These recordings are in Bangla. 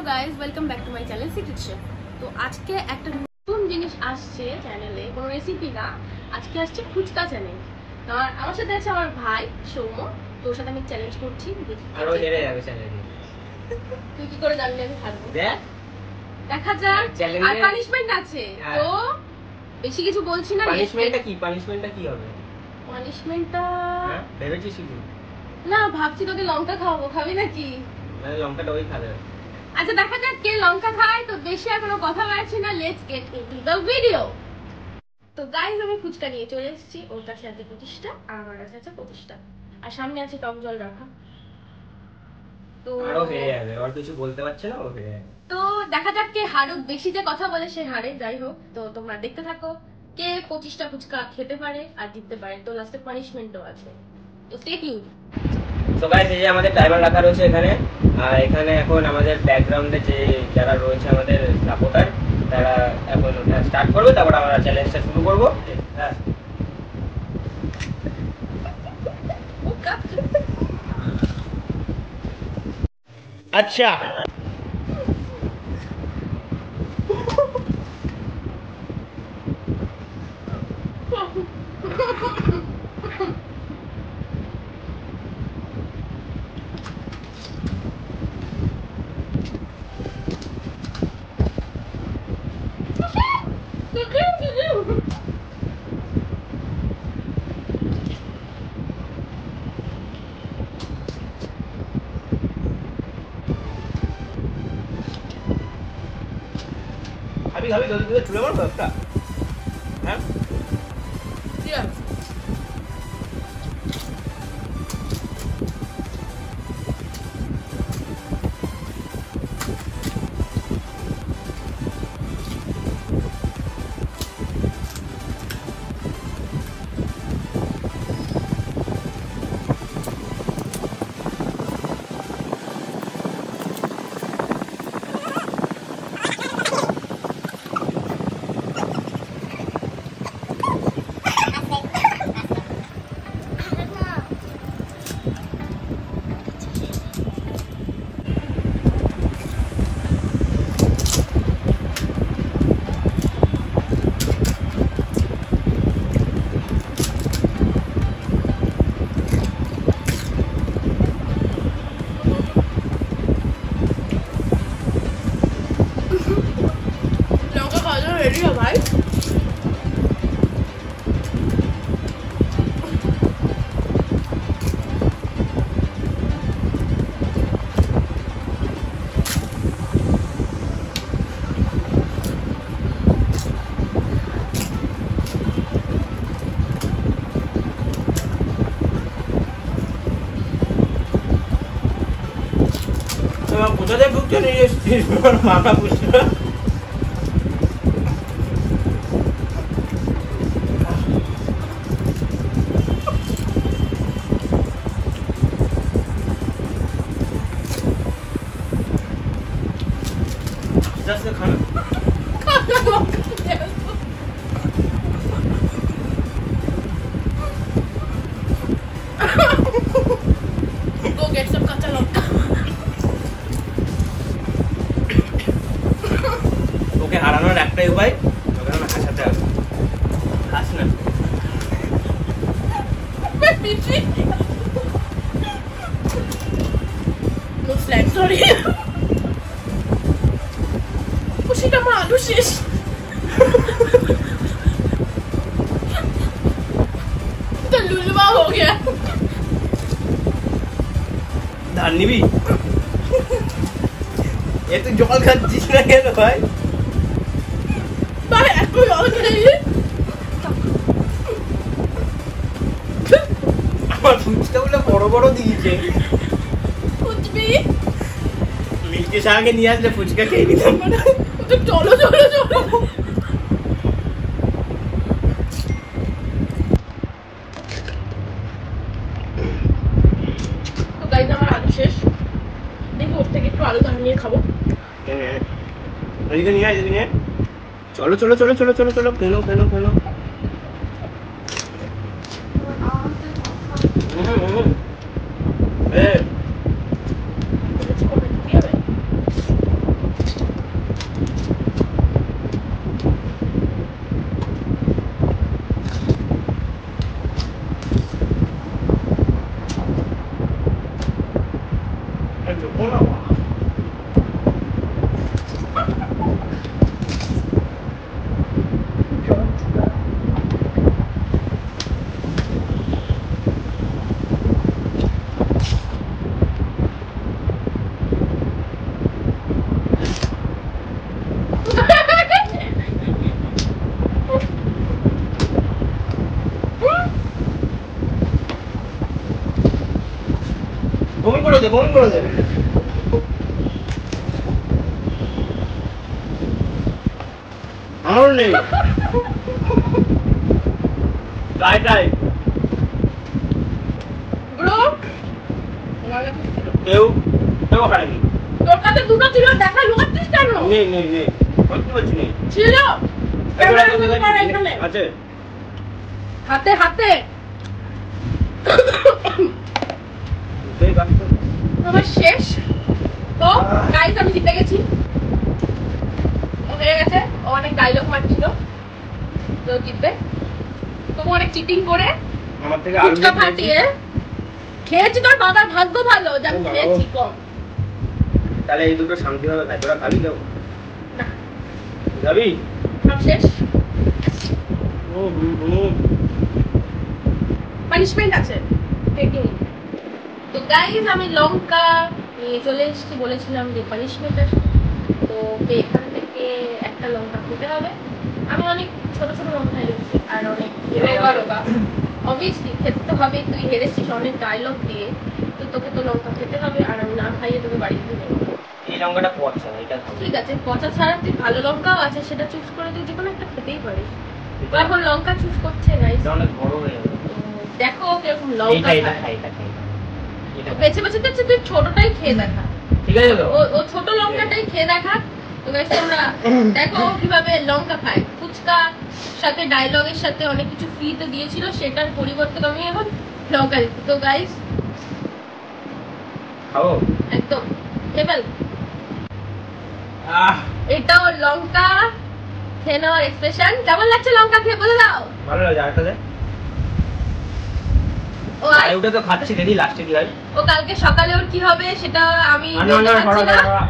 Guys, welcome back to my channel secret chef. তো আজকে একটা নতুন জিনিস আসছে চ্যানেলে, কোনো রেসিপি না, আজকে আসছে ফুচকা চ্যালেঞ্জ। আমার সাথে আছে আমার ভাই সৌম্য। তোর সাথে আমি চ্যালেঞ্জ করছি, আরো হেরে যাবে চ্যালেঞ্জে। তুই কি করে জানলি আমি হারবো? দেখা যাক। আর পানিশমেন্ট আছে, তো বেশি কিছু বলছি না। পানিশমেন্টটা কি হবে? পানিশমেন্টটা ভেবেছিস কি? না, ভাবছি তোকে লঙ্কা খাওয়াবো, খাবি নাকি? মানে লঙ্কাটা ওই খাবে। আচ্ছা দেখা যাক কে লঙ্কা খায়। তো বেশি আর কোনো কথা বাড়ছি না, let's get into the video. তো গাইস, আমি ফুচকা নিয়ে চলে এসেছি। ওর কাছে আছে 25টা আর আমার কাছে আছে 25টা, আর সামনে আছে টক জল রাখা। তো আরো হেরে যাবে, আর কিছু বলতে পারছে না, ও হেরে যাবে। তো দেখা যাক কে হারুক, বেশি যে কথা বলে সে হারে। যাই হোক, তো তোমরা দেখতে থাকো কে 25টা ফুচকা খেতে পারে আর জিততে পারে। তো লাস্টে পানিশমেন্টও আছে, তো স্টে টিউনড। তো গাইস, এই যে আমাদের টাইমার রাখা রয়েছে এখানে, আর এখানে এখন আমাদের ব্যাকগ্রাউন্ডে যে যারা রয়েছে আমাদের সাপোর্টার, তারা এখন স্টার্ট করবে, তারপর আমরা চ্যালেঞ্জটা শুরু করব। হ্যাঁ, আচ্ছা খাবি জলদি করে চলে মারবো একটা। হ্যাঁ, লঙ্কা খাওয়ার জন্য রেডি হ ভাই। কোথা থেকে ঢুকতে নিয়ে এসেছিস মাথা পুষতে? খানা Go get some kacha longka. ওকে হারানোর একটাই উপায়, ওকে না হাসাতে হবে। হাস না। No flag, sorry. খুশিটা মা আলু শেষ। तो लुलवा हो गया। ধান নিবি? এ তুই জল খাচ্ছিস না কেন ভাই? भाई आपको और चाहिए? আমার ফুচকাগুলো বড় বড় দিয়েছে। कुछ भी মিল্কি শাহকে নিয়ে আসলে ফুচকা খেয়ে নিতাম। तो चलो चलो चलो। তো গাইস, আমার আলু শেষ। দেখি ওর থেকে একটু আলু নিয়ে খাবো। এদিকে নিয়ে আয়, এদিকে নিয়ে আয়। চলো চলো চলো চলো চলো চলো, খেলো খেলো খেলো। হুম, দে বন্ধ করে দে আমার নেই ট্রাই ব্রো কেউ খায়নি তোর কাছে দুটো ছিল দেখা লুকাচ্ছিস কেন নেই সত্যি বলছি নেই ছিল আছে হাতে হাতে আমার শেষ তো গাইস আমি জিতে গেছি হয়ে গেছে ও অনেক ডায়লগ মারছিল তো জিতবে তুমি অনেক চিটিং করে আমার থেকে ফুচকা ফাটিয়ে খেয়েছি তোর বাবার ভাগ্য ভালো যে আমি খেয়েছি কম তাহলে এই দুটো শান্তি হবে ভাই তোরা খাবি কেউ যাবি সব শেষ পানিশমেন্ট আছে তো গাইস আমি লঙ্কা নিয়ে চলে এসেছি বলেছিলাম যে পানিশমেন্ট আছে তো এখান থেকে একটা লঙ্কা খেতে হবে আমি অনেক ছোট ছোট লঙ্কা নিয়েছি আর অনেক অবভিয়াসলি খেতে তো হবে তুই হেরেছিস অনেক ডায়লগ দিয়ে তো তোকে তো লঙ্কা খেতে হবে আর আমি না খাইয়ে তোকে বাড়ি দিতে দেবো এই লঙ্কাটা পচা এটা ঠিক আছে পচা ছাড়া তুই ভালো লঙ্কাও আছে সেটা চুজ করে তুই যে কোনো একটা খেতেই পারিস তো এখন লঙ্কা চুজ করছে গাইস অনেক বড় হয়ে যাবে দেখো কিরকম লঙ্কা খাই বেছে বেছে দেখছি তুই ছোটটাই খেয়ে দেখা ঠিক আছে তো ও ছোট লঙ্কাটাই খেয়ে দেখা তো গাইস তোমরা দেখো কিভাবে লঙ্কা খায় ফুচকা সাথে ডায়লগের সাথে অনেক কিছু ফ্রিতে দিয়েছিল সেটার পরিবর্তে আমি এখন লঙ্কা দিচ্ছি তো গাইস খাও একদম কেবল এটাও লঙ্কা খেয়ে নেওয়ার এক্সপ্রেশন কেমন লাগছে লঙ্কা খেয়ে বলে দাও ভালো লাগে আরেকটা দে ও ওটা তো খাচ্ছি দেখি লাস্টে কি হয় ও কালকে সকালে ওর কি হবে সেটা আমি বলতে পারছি না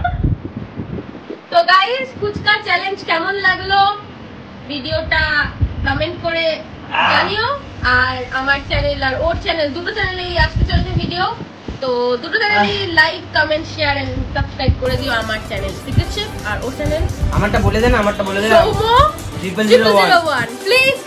তো গাইস ফুচকা চ্যালেঞ্জ কেমন লাগলো ভিডিওটা কমেন্ট করে জানিও আর আমার চ্যানেল আর ওর চ্যানেল দুটো চ্যানেলেই আসতে চলেছে ভিডিও তো দুটো চ্যানেলেই like comment share and subscribe করে দিও আমার চ্যানেল ঠিক আছে আর ওর চ্যানেল আমারটা বলে দেন সৌম্য 0001 প্লিজ